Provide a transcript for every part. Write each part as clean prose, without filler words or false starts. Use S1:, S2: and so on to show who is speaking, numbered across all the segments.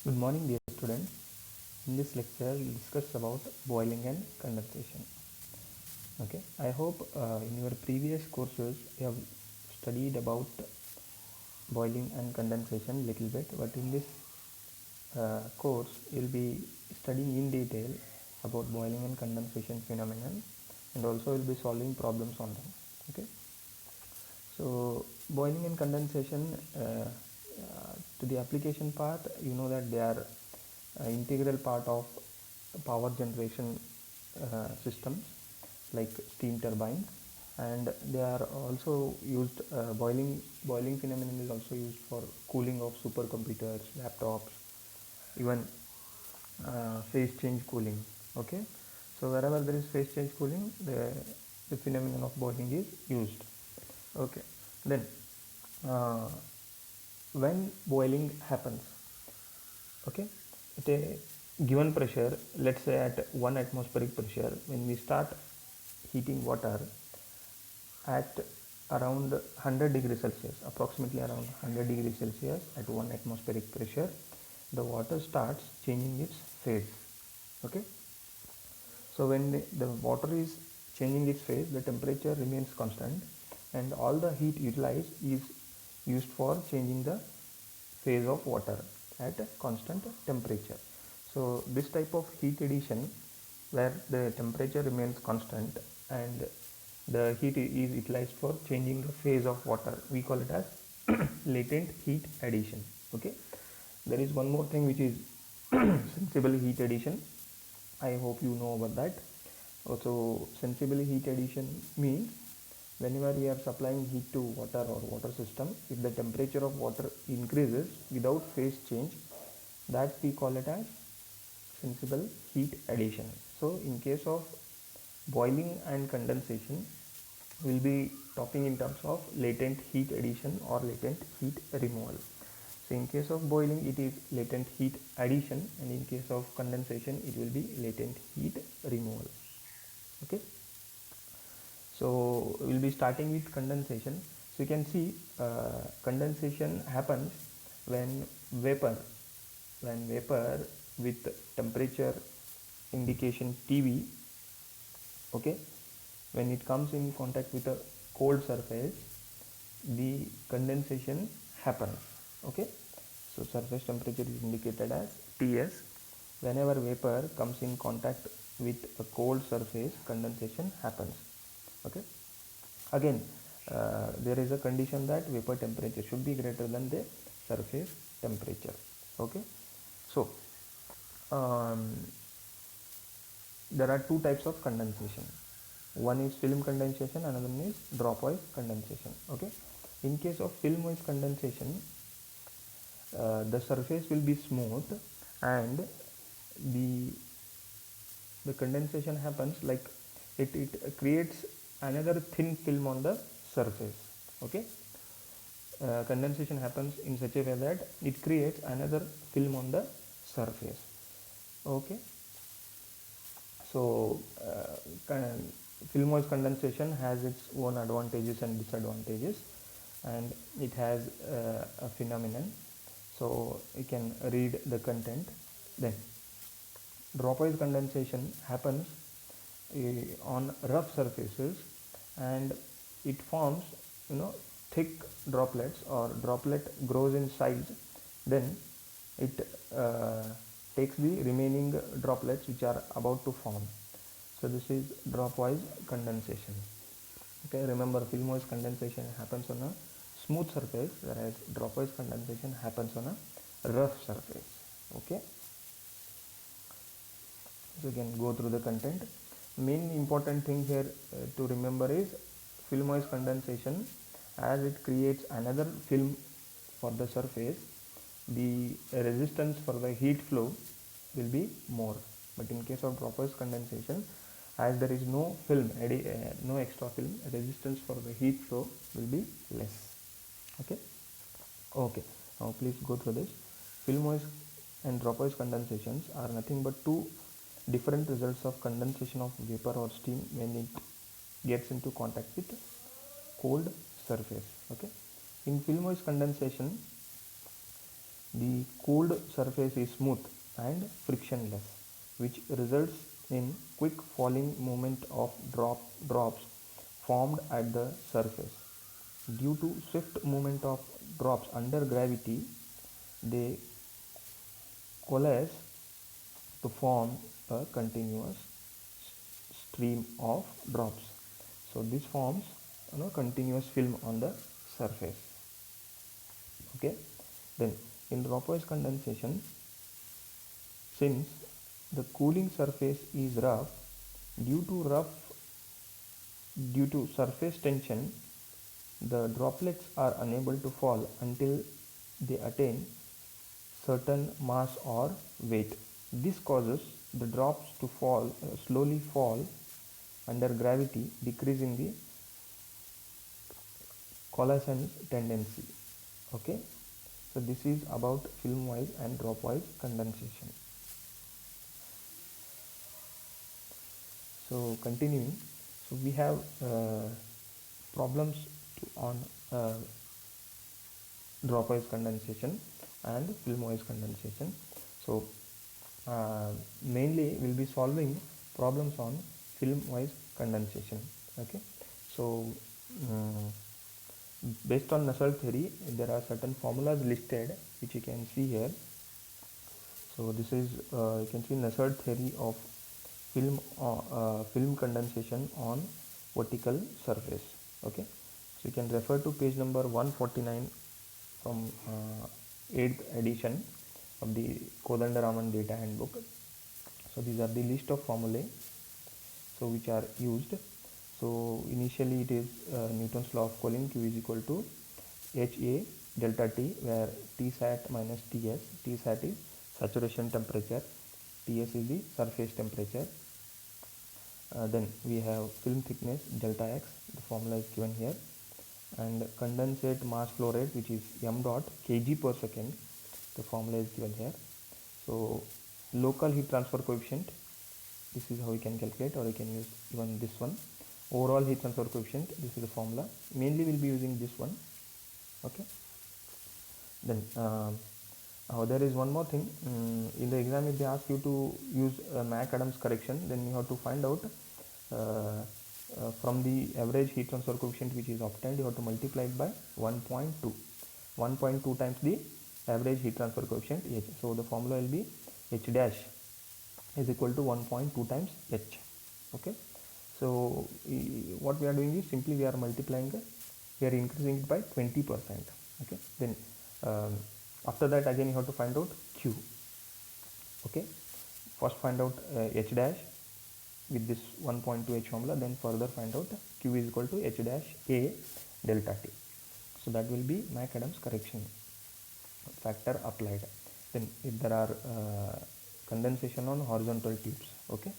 S1: Good morning, dear students. In this lecture, we'll discuss about boiling and condensation. Okay, I hope in your previous courses you have studied about boiling and condensation little bit, but in this course, you'll be studying in detail about boiling and condensation phenomenon, and also you'll be solving problems on them. Okay, so boiling and condensation to the application part, you know that they are integral part of power generation systems like steam turbines, and they are also used boiling phenomenon is also used for cooling of supercomputers, laptops, even phase change cooling. Okay, so wherever there is phase change cooling, the phenomenon of boiling is used. Okay, then uh, when boiling happens, okay, at a given pressure, let's say at 1 atmospheric pressure, when we start heating water at around 100 degrees Celsius, approximately around 100 degrees Celsius at 1 atmospheric pressure, the water starts changing its phase. Okay, so when the water is changing its phase, the temperature remains constant, and all the heat utilized is used for changing the phase of water at a constant temperature. So this type of heat addition, where the temperature remains constant and the heat is utilized for changing the phase of water, we call it as latent heat addition. Okay, there is one more thing which is sensible heat addition. I hope you know about that. Also, sensible heat addition means whenever we are supplying heat to water or water system, if the temperature of water increases without phase change, that we call it as sensible heat addition. So in case of boiling and condensation, we'll be talking in terms of latent heat addition or latent heat removal. So in case of boiling, it is latent heat addition, and in case of condensation, it will be latent heat removal. Okay, so we'll be starting with condensation. So you can see condensation happens when vapor with temperature indication TV, okay, when it comes in contact with a cold surface, the condensation happens. Okay, so surface temperature is indicated as Ts. Whenever vapor comes in contact with a cold surface, condensation happens. Okay, again there is a condition that vapor temperature should be greater than the surface temperature. Okay, so um, there are two types of condensation. One is film condensation, another one is dropwise condensation. Okay, in case of film wise condensation, the surface will be smooth, and the condensation happens like it creates another thin film on the surface. Okay, condensation happens in such a way that it creates another film on the surface. Okay, so film wise condensation has its own advantages and disadvantages, and it has a phenomenon. So you can read the content. Then dropwise condensation happens on rough surfaces, and it forms, you know, thick droplets, or droplet grows in size. Then it takes the remaining droplets which are about to form. So this is dropwise condensation. Okay, remember, filmwise condensation happens on a smooth surface, whereas dropwise condensation happens on a rough surface. Okay, so you can go through the content. Main important thing here to remember is filmwise condensation, as it creates another film for the surface, the resistance for the heat flow will be more. But in case of dropwise condensation, as there is no film, no extra film, resistance for the heat flow will be less. Okay, okay, now please go through this. Filmwise and dropwise condensations are nothing but two different results of condensation of vapor or steam when it gets into contact with cold surface. Okay, in filmwise condensation, The cooled surface is smooth and frictionless, which results in quick falling movement of drops formed at the surface. Due to swift movement of drops under gravity, they coalesce to form a continuous stream of drops. So this forms continuous film on the surface. Okay. Then in dropwise condensation, since the cooling surface is rough, due to surface tension, the droplets are unable to fall until they attain certain mass or weight. This causes the drops to slowly fall under gravity, decreasing the coalescence tendency. Okay, so this is about film wise and drop wise condensation. So continuing, so we have problems on drop wise condensation and film wise condensation. So mainly we'll be solving problems on film wise condensation. Okay, so based on Nusselt theory, there are certain formulas listed which you can see here. So this is you can see Nusselt theory of film condensation on vertical surface. Okay, so you can refer to page number 149 from 8th edition of the Kodandaraman data handbook. So these are the list of formulae so which are used. So initially it is Newton's law of cooling, Q is equal to HA delta T, where T sat minus Ts. T sat is saturation temperature, Ts is the surface temperature. Then we have film thickness delta X, the formula is given here, and condensate mass flow rate, which is m dot kg per second, the formula is given here. So local heat transfer coefficient, this is how you can calculate, or you can use even this one. Overall heat transfer coefficient, this is the formula. Mainly we'll be using this one. Okay. Then there is one more thing. In the exam, if they ask you to use McAdams correction, then you have to find out from the average heat transfer coefficient which is obtained, you have to multiply it by 1.2. 1.2 times the average heat transfer coefficient H. So the formula will be H dash is equal to 1.2 times H. Okay. So what we are doing is simply we are multiplying, we are increasing it by 20%. Okay. Then after that again you have to find out Q. Okay. First find out H dash with this 1.2 H formula, then further find out Q is equal to H dash A delta T. So that will be McAdams correction factor applied. Then if there are condensation on horizontal tubes, okay,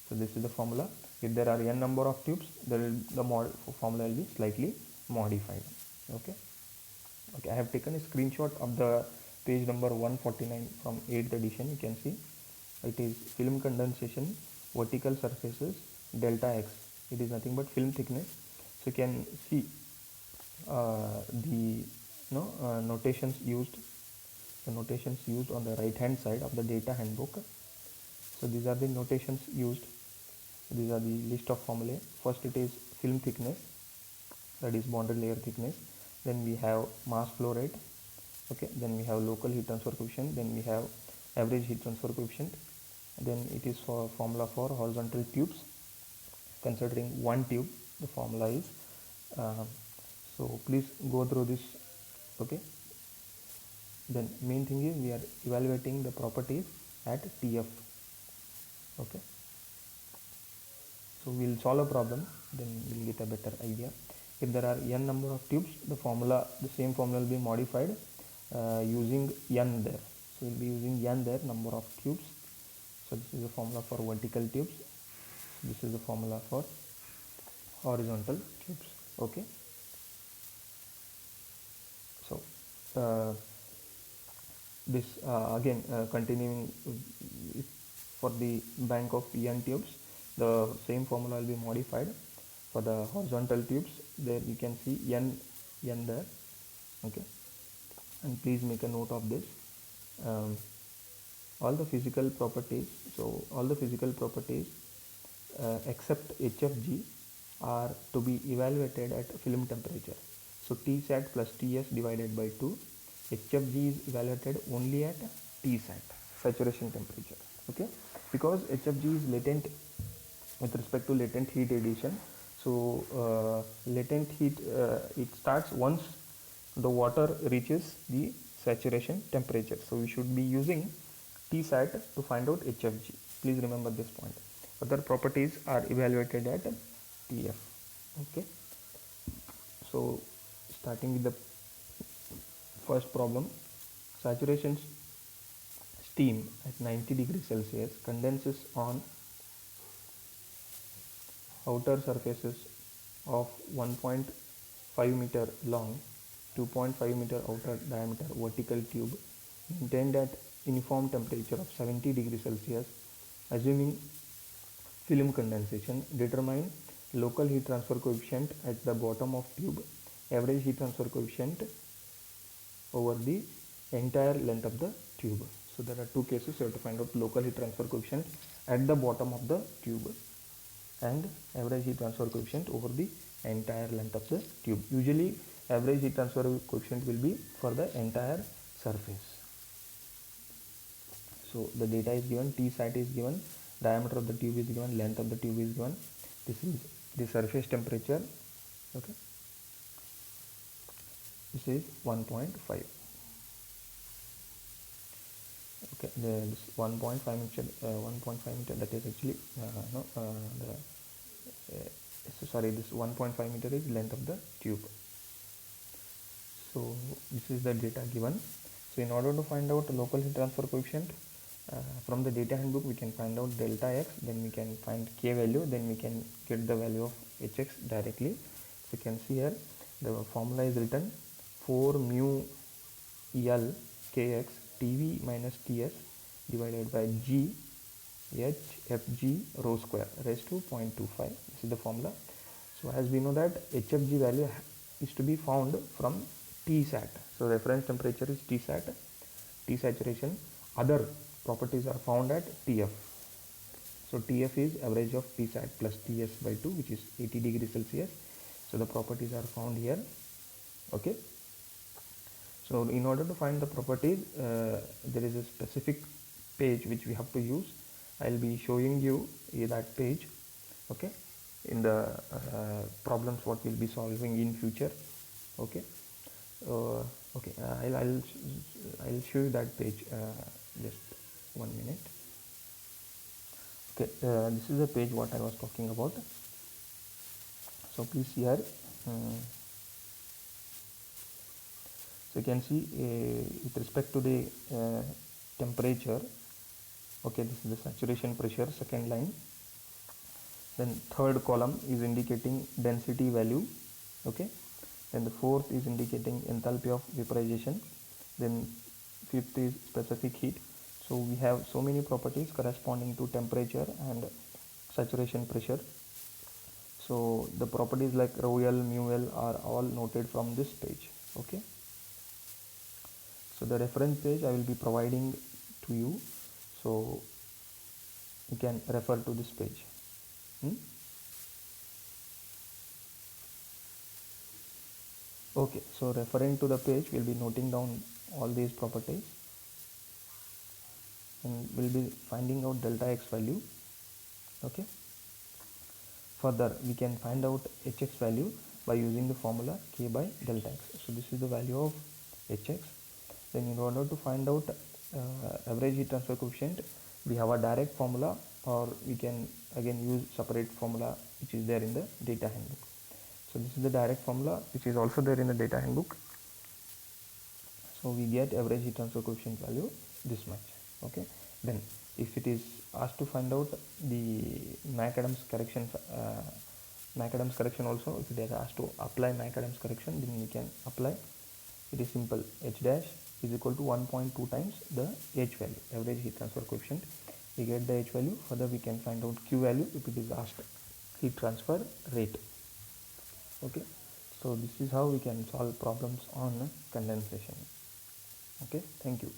S1: so this is the formula. If there are n number of tubes, the formula will be slightly modified. Okay. Okay, I have taken a screenshot of the page number 149 from 8th edition. You can see it is film condensation, vertical surfaces, delta X. It is nothing but film thickness. So you can see the notations used. The notations used on the right hand side of the data handbook. So these are the notations used. These are the list of formulae. First it is film thickness, that is bonded layer thickness. Then we have mass flow rate. Okay. Then we have local heat transfer coefficient. Then we have average heat transfer coefficient. Then it is for formula for horizontal tubes. Considering one tube, the formula is so please go through this. Okay. Then main thing is we are evaluating the properties at TF. Okay. So we'll solve a problem, then we'll get a better idea. If there are n number of tubes, the same formula will be modified using n there. So we'll be using n there, number of tubes. So this is the formula for vertical tubes. This is the formula for horizontal tubes. Okay. So this again continuing for the bank of n tubes, the same formula will be modified for the horizontal tubes. There you can see n there. Okay, and please make a note of this. um, all the physical properties. So all the physical properties except HFG are to be evaluated at film temperature. So Tsat plus Ts divided by 2. HFG is evaluated only at Tsat, saturation temperature. Okay, because HFG is latent with respect to latent heat addition. So latent heat it starts once the water reaches the saturation temperature. So we should be using Tsat to find out HFG. Please remember this point. Other properties are evaluated at TF. Okay. So starting with the first problem, saturation steam at 90 degrees Celsius condenses on outer surfaces of 1.5 meter long, 2.5 meter outer diameter vertical tube maintained at uniform temperature of 70 degrees Celsius. Assuming film condensation, determine local heat transfer coefficient at the bottom of tube, average heat transfer coefficient over the entire length of the tube. So there are two cases. You have to find out local heat transfer coefficient at the bottom of the tube and average heat transfer coefficient over the entire length of the tube. Usually average heat transfer coefficient will be for the entire surface. So the data is given, Tsat is given, diameter of the tube is given, length of the tube is given. This is the surface temperature. Okay, this is 1.5. Okay, this 1.5 meter, 1.5 meter, that is actually no sorry, this 1.5 meter is length of the tube. So this is the data given. So in order to find out local heat transfer coefficient, from the data handbook we can find out delta x, then we can find k value, then we can get the value of hx directly. So you can see here the formula is written 4 mu L kx Tv minus Ts divided by G H Fg rho square raised to 0.25. This is the formula. So as we know that HFG value is to be found from Tsat. So reference temperature is Tsat, T saturation. Other properties are found at TF. So TF is average of Tsat plus Ts by 2, which is 80 degrees Celsius. So the properties are found here. Okay. So in order to find the properties, there is a specific page which we have to use. I'll be showing you that page. Okay, in the problems what we'll be solving in future. Okay. Okay, I'll show you that page. Just 1 minute. Okay, this is the page what I was talking about. So please see here. So you can see with respect to the temperature. Okay, this is the saturation pressure, second line. Then third column is indicating density value. Okay, then the fourth is indicating enthalpy of vaporization. Then fifth is specific heat. So we have so many properties corresponding to temperature and saturation pressure. So the properties like rho L, mu L are all noted from this page. Okay. So the reference page I will be providing to you. So you can refer to this page. Okay, so referring to the page, we'll be noting down all these properties and we'll be finding out delta x value. Okay. Further, we can find out hx value by using the formula k by delta x. So this is the value of hx. Then in order to find out average heat transfer coefficient, we have a direct formula, or we can again use separate formula which is there in the data handbook. So this is the direct formula which is also there in the data handbook. So we get average heat transfer coefficient value this much. Okay. Then if it is asked to find out the McAdams correction, McAdams correction also, if it is asked to apply McAdams correction, then we can apply. It is simple. H dash is equal to 1.2 times the H value, average heat transfer coefficient. We get the H value. Further we can find out Q value if it is asked heat transfer rate. Okay, so this is how we can solve problems on condensation. Okay, thank you.